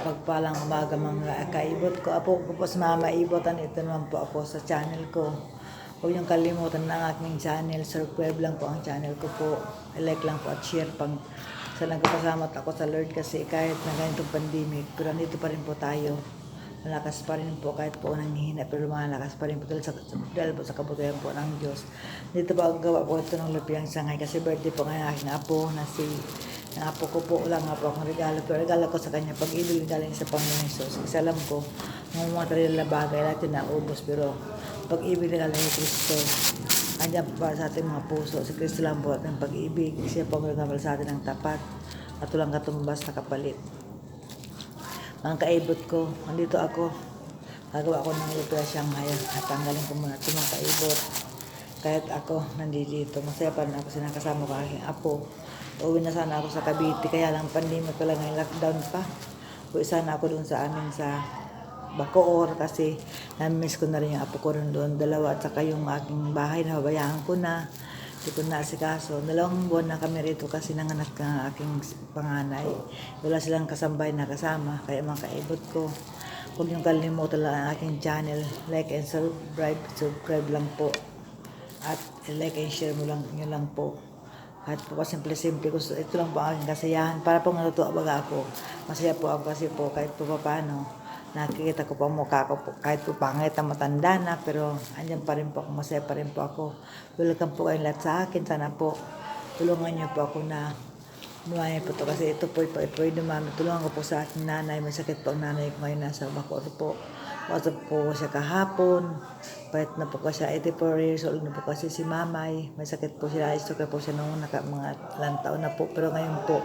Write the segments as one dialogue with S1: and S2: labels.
S1: Pagpalang umaga mga kaibot ko. Apo ko po sa Mama Ibotan. Ito naman po ako sa channel ko. Huwag niyong kalimutan na ang aking channel. Subscribe lang po ang channel ko po. I-like lang po at share pang sa nagpapasalamat ako sa Lord kasi kahit na ganitong pandemic, pero nandito pa rin po tayo. Malakas pa rin po kahit po nanghihina, pero lumalakas pa rin po dahil po sa kabutihan po ng Diyos. Dito po ang gawa po ito ng lupiang sangay kasi birthday po ngayon aking apo na si ng apo ko po. Wala nga po akong regalo, pero regalo ko sa kanya pag-ibig galing sa Panginoon Jesus. Kasi alam ko, mga material na bagay lahat yun naubos, pero pag-ibig galing ni Kristo andyan po para sa ating mga puso. Si Kristo lang po ating pag-ibig. Siya po ang nagkabal sa atin ng tapat at walang katumbas na kapalit. Mga kaibot ko, nandito ako. Gagawa ako ng lumpia Shanghai at tanggalin ko muna ito mga kaibot. Kahit ako nandito, masaya pa rin ako sinakasama ko aking apo. Uwi na sana ako sa Cavite, kaya lang pandemic pa lang ngayon, lockdown pa. Uwi sana ako doon sa amin sa Bacoor kasi na-miss ko na rin yung apo ko rin doon. Dalawa at saka yung aking bahay na babayaan ko na. Hindi ko naasikaso. 2 buwan na kami rito kasi nanganak ang aking panganay. Wala silang kasambay na kasama. Kaya mga kaibot ko, huwag niyong kalimutan lang ang aking channel. Like and subscribe lang po. At like and share mo lang, nyo lang po. Kahit po simple-simple, ito lang po ang aking kasiyahan. Para po natutuwa baga ako. Masaya po ako kasi po kahit po paano. Nakikita ko po ang mukha ko po, kahit po pangit na matanda na, pero andyan pa rin po ako, masaya pa rin po ako. Welcome po kayong lahat sa akin, sana po tulungan niyo po ako na dumami po to kasi ito po dumami. Tulungan ko po sa aking nanay, may sakit po ang nanay ko ngayon nasa Bacoor po. Wasap po siya kahapon, pahit na po kasi 84 years old na po kasi si mamay, may sakit po siya, stroke po siya noong mga ilang taon na po, pero ngayon po,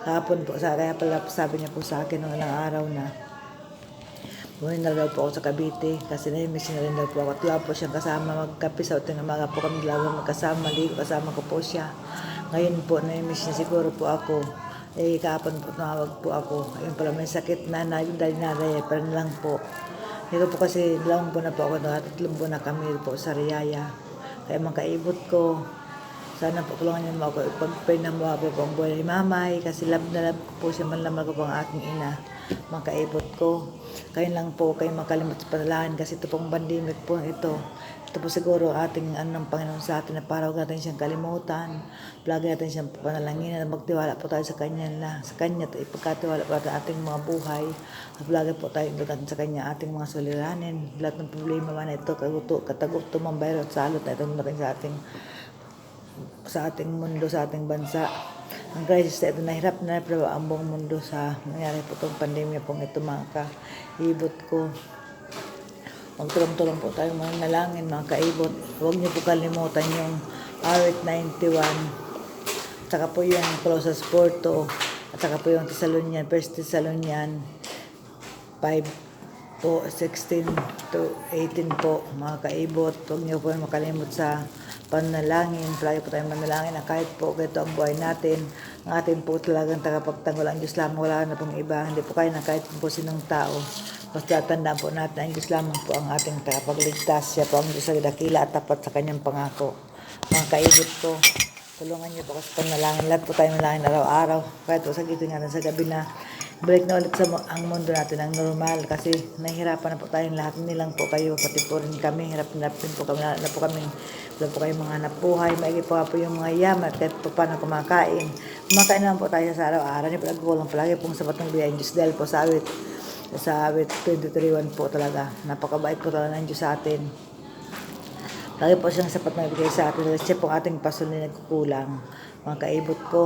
S1: kahapon po, kaya pala sabi niya po sa akin noong ilang araw na, buhay na daw po ako sa Cavite kasi na-miss na rin daw po ako. At wala po siyang kasama magkape sa uting umaga po kami lalo magkasama. Maligo kasama ko po siya. Ngayon po na-miss niya siguro po ako. Kahapon po tumawag po ako. Ayun pala may sakit na dahil naday pero lang po. Dito po kasi 2 buwan na po ako. 3 buwan na kami po sa Riyaya. Kaya mga kaibot ko, sana po tulungan niyo mo ako. Ipag-pray na mo ako po ang buhay ni mamay kasi love na love ko po siya, manlamal ko po ang aking ina. Mga kaibot ko, kayo lang po, kayo makalimot sa panalangin kasi ito pong pandemic po ito. Ito po siguro ating ng Panginoon sa atin na para huwag natin siyang kalimutan. Lagi natin siyang panalangin na magtiwala po tayo sa Kanya sa Kanya ipagkatiwala po natin ating mga buhay. At lagi po tayo natin sa Kanya ating mga suliranin. Lahat ng problema man ito, katagutom, virus, salot na ito natin sa ating mundo, sa ating bansa. Ang crisis na ito, nahirap na ang buong mundo sa nangyari po itong pandemya pong ito mga kaibot ko. Magtulong-tulong po tayo manalangin mga kaibot. Huwag niyo po kalimutan yung Awit 91, at saka po yung Colossus 4:2, at saka po yung Thessalonian, 1 Thessalonian 5 po, 16 to 18 po mga kaibot. Huwag niyo po makalimot sa panalangin. Palagi po tayong manalangin na kahit po ganito ang buhay natin, ang ating po talagang tagapagtanggol ang Diyos lamang, wala na pong iba. Hindi po kayo na kahit po sinong tao. Basta tandaan po natin ang Diyos lamang po ang ating tagapagligtas. Siya po ang Diyos na dakila at tapat sa kanyang pangako. Mga kaibot ko, tulungan niyo po kasi panalangin. Lahat po tayong manalangin araw-araw. Kahit po sa gito nga sa gabi na balik na ulit sa ang mundo natin ang normal kasi nahihirapan na po tayong lahat. Nilang po kayo, pati po rin kami, hirap na po kami, wala po kayong mga hanap buhay, maigi po yung mga yaman at kahit po paano kumakain naman po tayo sa araw-araw. Hindi palagkulang palagi pong sapat ng biyaya ng Diyos dahil po sa awit 23:1 po talaga, napakabait po talaga ng Diyos sa atin. Lagi po siyang sapat na ibigay sa atin. Siya po ating pasun na nagkukulang. Mga kaibot ko,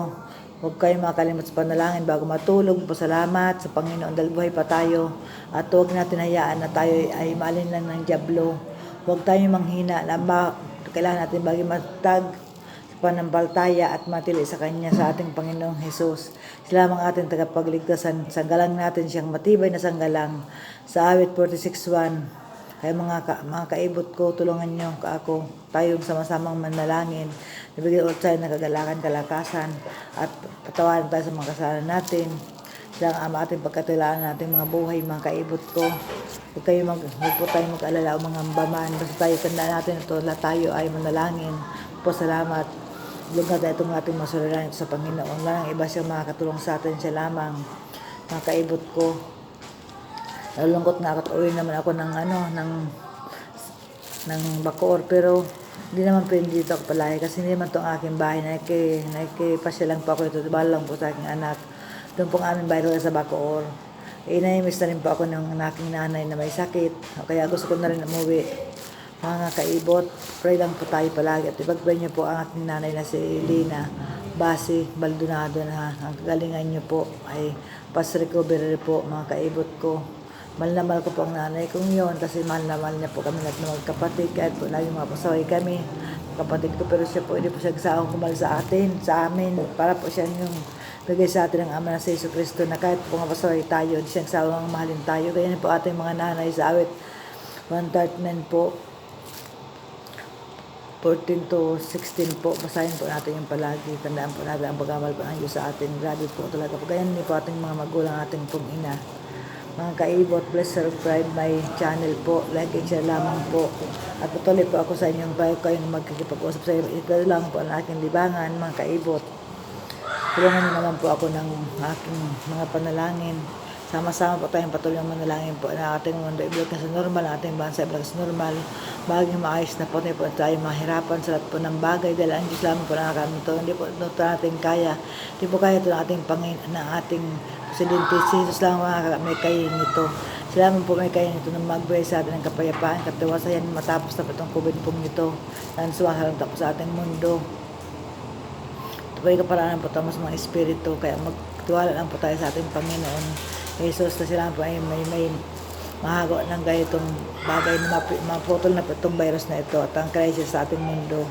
S1: huwag kayong makalimot sa panalangin bago matulog. Pasalamat sa Panginoon dahil buhay pa tayo. At huwag natin hayaan na tayo ay maalin lang ng dyablo. Huwag tayong manghina na kailangan natin bagay matag sa pananampalataya at matili sa Kanya, sa ating Panginoong Hesus. Sila ang ating tagapagligtasan. Sanggalang natin siyang matibay na sanggalang. Sa awit 46:1. Kaya mga kaibot ko, tulungan niyo ako, tayong sama-samang manalangin. Nabigyan ulit tayo ng kagalakan, kalakasan, at patawarin tayo sa mga kasalanan natin. Sila ang ating pagkatilaan natin mga buhay, mga kaibot ko. Huwag po tayo mag-alala o mga ambaman. Basta tayo, tandaan natin ito, lahat tayo ay manalangin. Po, salamat. Lugad na itong ating masuliranin sa Panginoon. Walang iba siyang makakatulong sa atin, siya lamang. Mga kaibot ko, Nalulungkot nga ako at uwi naman ako ng Bacoor, pero hindi naman pwede dito ako palagi kasi hindi naman itong aking bahay. Nakikipasya lang po ako ito. Bala lang po sa aking anak. Doon po ang aming bahay sa Bacoor. Nai-miss na rin po ako ng aking nanay na may sakit. Kaya gusto ko na rin umuwi. Mga kaibot, pray lang po tayo palagi. At ipag-pray niyo po ang aking nanay na si Lina Basi Baldonado na ang kagalingan niyo po ay fast recovery po, mga kaibot ko. Mahal na mahal ko po ang nanay kong yun kasi mahal na mahal niya po kami lahat ng magkapatid kahit po lagi mga pasaway kami kapatid ko, pero siya po hindi po siya kasawang kumal sa amin para po siya yung bigay sa atin ng Ama na si Jesu Cristo na kahit po mga pasaway tayo, hindi siya kasawang mahalin tayo. Ganyan po ating mga nanay sa awit 139 po 14 to 16 po, basahin po natin yung palagi. Tandaan po natin ang pag-amal po ng Diyos sa atin. Grabe po talaga po. Ganyan po ating mga magulang, ating pong ina. Mga kaibot, please subscribe my channel po. Like and share lamang po. At patuloy po ako sa inyong bayo kayong magkikipag-usap sa iyo. Ito lang po ang aking libangan, mga kaibot. Tulungan niyo naman po ako ng aking mga panalangin. Sama-sama po tayong patuloy ng manalangin po na ating mundo ibalik na sa normal, ating bansa ibalik sa normal. Baging maayos na po tayo mahirapan sa lahat po ng bagay dahil ang Diyos lamang po nakakamin ito. Hindi po ito natin kaya. Hindi po kaya ito ng ating Panginoon, ng ating Presidente. Si Jesus lang may kaya nito. Sila naman po may kaya nito na magbigay sa atin ng kapayapaan, katiwasayan matapos na po itong COVID po nito. Dahil suwasalang tapos sa ating mundo. Ito po yung kaparaanan po tayo sa mga espiritu. Kaya magtiwala lang po tayo sa ating Panginoon Jesus na sila po ay may mahagawa ng ganitong bagay na maputol na po itong virus na ito at ang crisis sa ating mundo.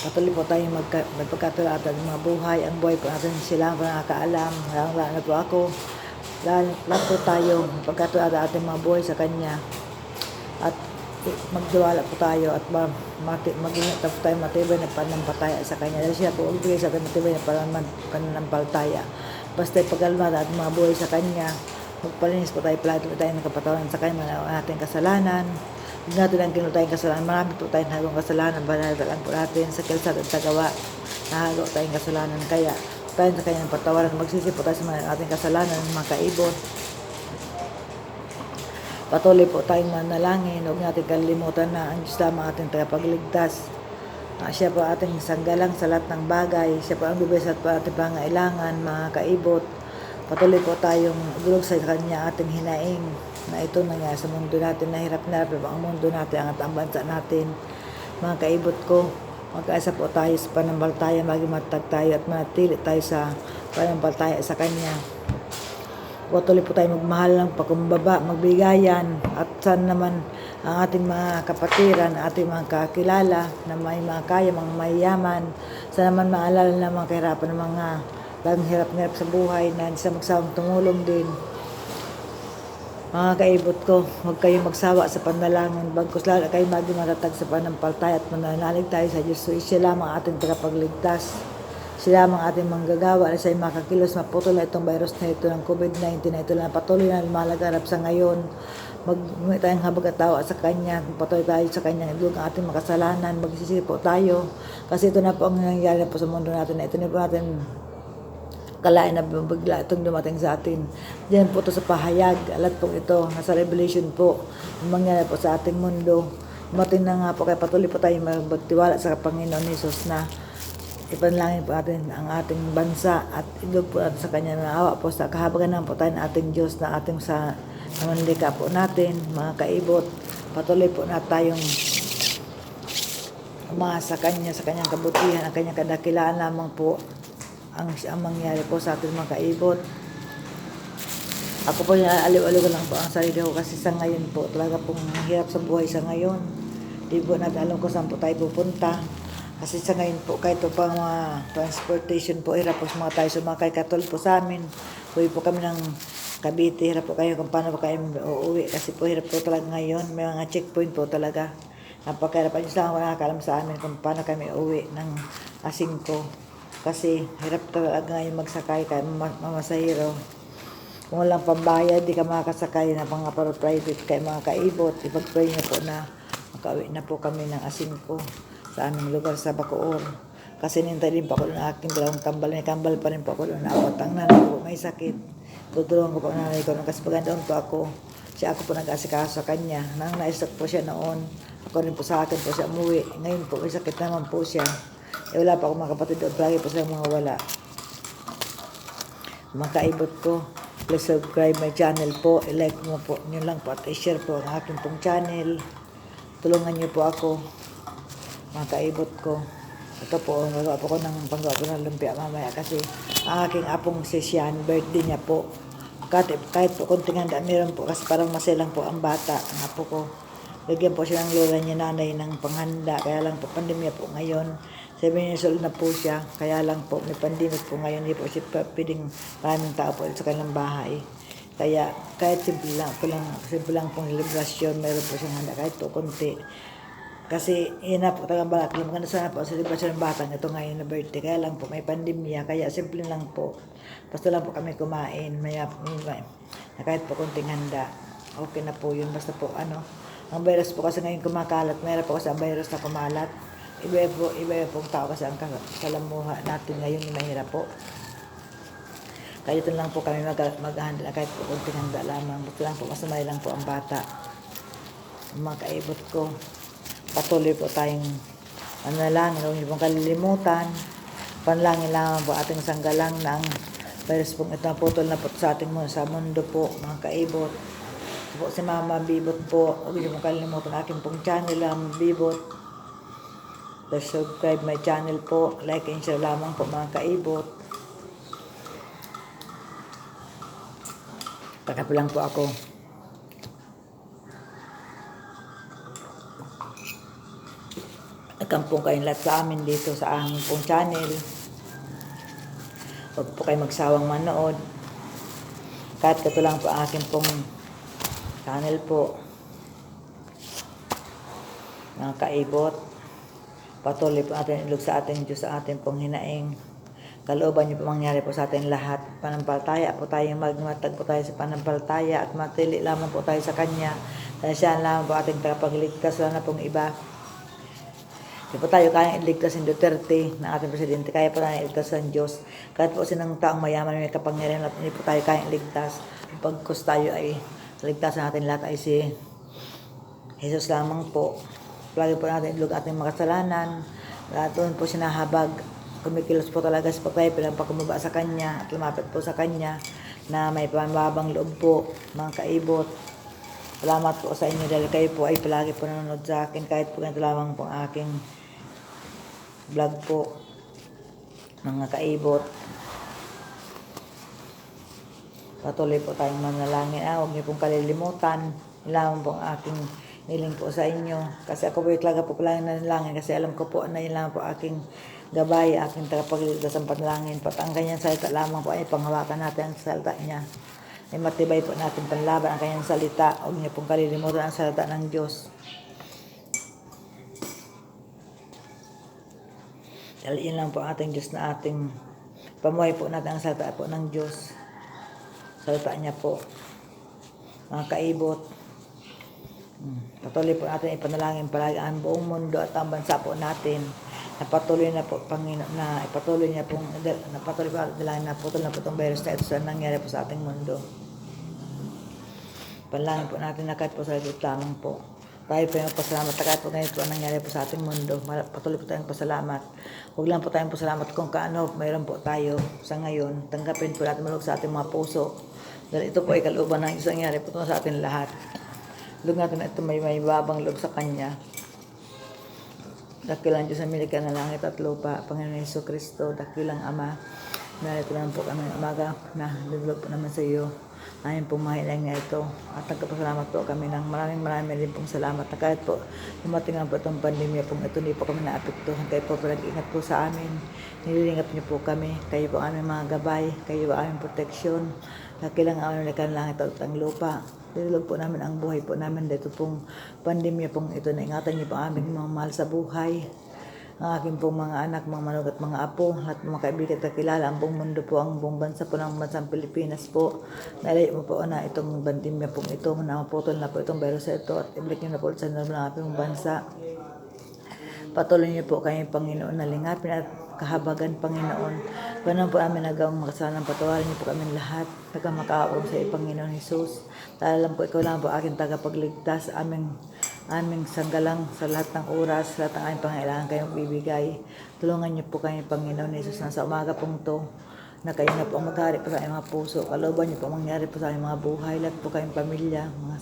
S1: Patuloy po tayong magpagkatulatan ng mga buhay. Ang buhay po natin sila po nakakaalam. Lalo na po ako. Lahat po tayo magpagkatulatan ating mga buhay sa Kanya. At magdiwala po tayo at mag-ingat po tayo matibay na pananampalataya sa Kanya. Dahil siya po magbigay sa ating matibay na pananampalataya. Basta pag-almada at mga buhay sa Kanya, magpalinis po tayo palagi tayo ng kapatawaran sa Kanya ng ating kasalanan. Huwag natin ang kinul tayong kasalanan. Marami po tayong nagawang kasalanan. Banadalan po natin sa kilsat at sa gawa. Nahagaw tayong kasalanan. Kaya tayo sa Kanya ng patawaran. Magsisi po tayo sa mga ating kasalanan, mga kaibon. Patuloy po tayong manalangin. Huwag natin kalimutan na ang Diyos lamang ating tagapagligtas. Siya po ating sanggalang sa lahat ng bagay. Siya po ang bibigay sa ating pangailangan, mga kaibot. Patuloy po tayong gulog sa Kanya ating hinaing na ito nangyari sa mundo natin. Nahirap na ang mundo natin, ang bansa natin. Mga kaibot ko, magkaisa po tayo sa pananampalataya, maging matag tayo at manatili tayo sa pananampalataya sa Kanya. Patuloy po tayo magmahal ng pakumbaba, magbigayan at sana naman ang ating mga kapatiran, ating mga kakilala na may mga kaya, mga mayayaman. Sana naman maalala na mga kahirapan ng mga laging hirap sa buhay na hindi sa magsawang tumulong din. Mga kaibot ko, huwag kayong magsawa sa panalangin. Bagkus lalo kayo maging matatag sa panampalataya at mananalig tayo sa Diyos. So, siya lamang ating tagapagligtas. Siya lamang ating manggagawa na siya'y makakilos, maputol na itong virus na ito ng COVID-19 na ito na patuloy na lumalaganap sa ngayon. Magmuli tayong habag at tawa sa Kanya, patuloy tayo sa Kanya, ilog ang ating makasalanan, magsisisi po tayo. Kasi ito na po ang nangyayari po sa mundo natin. Ito na po natin kalain na bigla itong dumating sa atin. Diyan po ito sa pahayag. Alat po ito, nasa Revelation po, mangyayari po sa ating mundo. Dumating na nga po, kaya patuloy po tayo magtiwala sa Panginoon Jesus na ipanalangin po natin ang ating bansa at ilog po natin sa Kanya na awa po sa kahabagan naman po tayo ng ating Diyos na ating sa manlika po natin, mga kaibot. Patuloy po na tayong umasa sa Kanya, sa Kanyang kabutihan, ang Kanyang kadakilaan lamang po ang mangyari po sa ating mga kaibot. Ako po aliw-aliw ko lang po ang sarili ko kasi sa ngayon po talaga pong hirap sa buhay sa ngayon. Di po natin alam kung saan po tayo pupunta. Kasi sa ngayon po, kahit po pang mga transportation po, hirap po mga tayo sumakay. Katulad po sa amin, uwi po kami ng Cavite, hirap po kayo kung paano po kayo uuwi. Kasi po hirap po talaga ngayon, may mga checkpoint po talaga. Napakahirap pa Diyos lang ako nakakalam sa amin kung paano kami uuwi ng Asingko. Kasi hirap talaga ngayon magsakay kayo, mamasahiro. Kung walang pambayad, di ka makakasakay na mga private kayo mga kaibot. Ipag-pray niyo po na makauwi na po kami ng Asingko sa aming lugar sa Bacoor. Kasi nintay din pa ako ng aking dalawang kambal. May kambal pa rin po ako doon. Ang nanay ko may sakit. Tutulungan ko po ang nanay ko. Kasi pag doon po ako, Siya ako po nag-asikaso sa kanya. Nang na-stroke po siya noon, ako rin po sa akin po siya umuwi. Ngayon po, may sakit naman po siya. Wala pa akong mga kapatid doon. Lagi po silang mga wala. Mga kaibot ko, please subscribe my channel po. I-like mo po nyo lang po at i-share po ang aking pong channel. Tulungan nyo po ako, mga kaibot ko. Ito po, magawa po ko ng panggawa po ng lumpia mamaya kasi ang aking apong si Sian, birthday niya po. Kahit po konting handa, meron po kasi parang masilang po ang bata, ang apo ko. Bigyan po siya ng lola niya nanay ng panghanda, kaya lang po pandemya po ngayon. 7 years old na po siya, kaya lang po may pandemic po ngayon, hindi po siya pwedeng maraming tao po sa kanilang bahay. Kaya kahit simple lang pong celebration, meron po siyang handa kahit po konti. Kasi yun na po talagang balak. Maganda sana po ang celebration ng batang ito ngayon na birthday. Kaya lang po may pandemya. Kaya simple lang po. Basta lang po kami kumain. Na kahit po konting handa. Okay na po yun. Basta po ang virus po kasi ngayon kumakalat. Mayroon po kasi ang virus na kumalat. Iba po tao kasi ang kalamuha natin ngayon yung mahirap po. Kaya ito lang po kami mag-handa. Kahit po konting handa lamang. Basta lang po masamay lang po ang bata. Mga kaibot ko. Patuloy po tayong manalangin, huwag niyo pong kalilimutan. Panalangin lamang po ating sanggalang ng virus pong ito naputol na po sa ating sa mundo po, mga kaibot. Ito po si Mama Bibot po, huwag niyo pong kalilimutan aking pong channel, Mama Bibot. Please subscribe my channel po, like and share lamang po mga kaibot. Pagkapi lang po ako. Nagkampong kayong lahat sa amin dito sa aming pong channel. Huwag po kayo magsawang manood. Kahit ito lang po aking pong channel po. Mga kaibot. Patuloy po natin ilog sa ating Diyos, sa ating pong hinaing. Kalooban niyo po mangyari po sa ating lahat. Panampalataya po tayo, magmatag po tayo sa panampalataya at matili lamang po tayo sa Kanya. Dahil siya lamang po ating tagapagligtas, wala na pong iba. Hindi po tayo kayang iligtas ng Duterte na ating presidente. Kaya po tayo iligtas ng Diyos. Kahit po sinang taong mayaman may kapangyarihan at hindi po tayo kayang iligtas. Pagkus tayo ay ligtasan natin lahat ay si Jesus lamang po. Lagi po natin ilog ating makasalanan. Lahat doon po sinahabag. Kumikilos po talaga sa pagtayo pinagpakumaba sa Kanya at lumapit po sa Kanya na may pamababang loob po, mga kaibot. Salamat po sa inyo dahil kayo po ay palagi po nanonood sa akin kahit po ganito lamang po ang aking vlog po, mga kaibot. Patuloy po tayong manalangin. Huwag niyo pong kalilimutan. Lamang po ang aking niling po sa inyo. Kasi ako po talaga po palagi nanalangin kasi alam ko po na yun lang po aking gabay, aking tagapagligtas ang panalangin. Pat ang kanyang salita lamang po ay panghawakan natin ang salita niya. Ay matibay po natin panlaban ang kanyang salita. Huwag niyo pong kalilimutan ang salita ng Diyos. Dahil yun lang po ating Diyos na ating pamuhay po natin ang salita po ng Diyos. Salita niya po. Mga kaibot. Patuloy po natin ipanalangin palagi ang buong mundo at ang bansa po natin. Napatuloy na po Panginoon na ipatuloy niya pong napatuloy po dalangin na putol na po itong virus na ito sa nangyari po sa ating mundo. Panalangin po natin na kahit po sa likod lamang po. Tayo po yung pasalamat na kahit po ganito po ang nangyari po sa ating mundo. Patuloy po tayong pasalamat. Huwag lang po tayong pasalamat kung kaano mayroon po tayo sa ngayon. Tanggapin po natin malug sa ating mga puso. Dahil ito po ay kalooban ng isang nangyari po sa ating lahat. Lug natin na ito may babang loob sa Kanya. Dakilang Diyos na milikha na langit at lupa, Panginoon Hesus Kristo, dakilang Ama, narito naman po kami umaga na lulog po naman sa iyo. Namin pong mahilang na ito at nagkapasalamat po kami ng maraming din pong salamat na kahit po dumating lang po itong pandemya pong ito, hindi po kami naapektuhan. Kayo po pinag-ingat po sa amin, nililingat niyo po kami, kayo po aming mga gabay, kayo po aming proteksyon, dakilang aming milikha na langit at ang lupa. Nilulog po namin ang buhay po namin dito pong pandemya pong ito na ingatan niyo po aming mga mahal sa buhay. Ang aking pong mga anak, mga manok at mga apo, at mga kaibigan at kilala, ang buong mundo po, ang buong bansa po ng bansang Pilipinas po. Nalayo mo po na itong pandemya pong ito, na maputol na po itong virus ito at ibalik niyo na po sa normal ng ating bansa. Patuloy niyo po kayong Panginoon na lingapin at kahabagan, Panginoon. Paano po namin nagawang makasalang patawarin niyo po kami lahat. Nagkamakaawa sa iyo, Panginoon Jesus. Dahil lang po ikaw lang po aking tagapagligtas. Aming sanggalang sa lahat ng oras, lahat ng aming pangailangan kayong bibigay. Tulungan niyo po kami, Panginoon Jesus, na sa umaga pong to, na kayo na po ang maghari po sa aming mga puso. Kalooban niyo po ang mangyari po sa aming mga buhay. Lahat po kayong pamilya, mga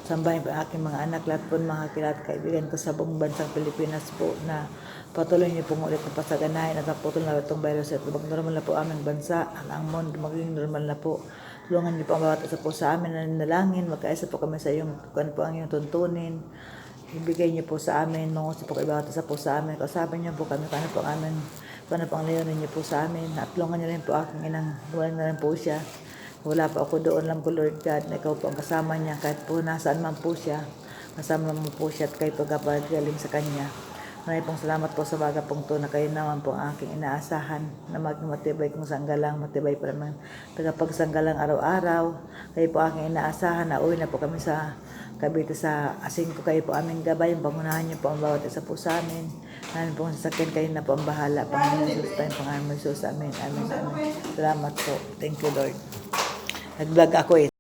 S1: sambahin po ang aking mga anak, lahat po ng mga kilat kaibigan ko sa buong bansang Pilipinas po na patuloy niyo pong ulit na pasaganahin at naputol na itong virus at mag-normal na po aming bansa at ang mundo magiging normal na po. Tulungan niyo po ang bawat isa po sa amin na nanalangin, magkaisa po kami sa iyong, kung ano po ang iyong tuntunin. Ibigay niyo po sa amin, mangusap po kayo bawat isa po sa amin. Kausapin niyo po kami, kung ano po ang amin, kung ano po ang layunin niyo po sa amin. At tulungan niyo rin po aking inang, duwalan na rin po siya. Wala po ako doon lang po, Lord God, na ikaw po ang kasama niya. Kahit po nasaan man po siya, kasama mo po siya at kayo pagkapagaling sa kanya. Maraming pong salamat po sa baga pong to na kayo naman po ang aking inaasahan na maging matibay kong sanggalang, matibay pa naman tagapagsanggalang araw-araw. Kayo po aking inaasahan na uwi na po kami sa Cavite sa asing ko. Kayo po aming gabay, pangunahan niyo po ang bawat isa po sa amin. Namin pong sasakyan, kayo na po ang bahala. Panginoon Jesus, tayong Panginoon Jesus. Amen, amen, amen. Salamat po. Thank you, Lord. Nag-vlog ako eh.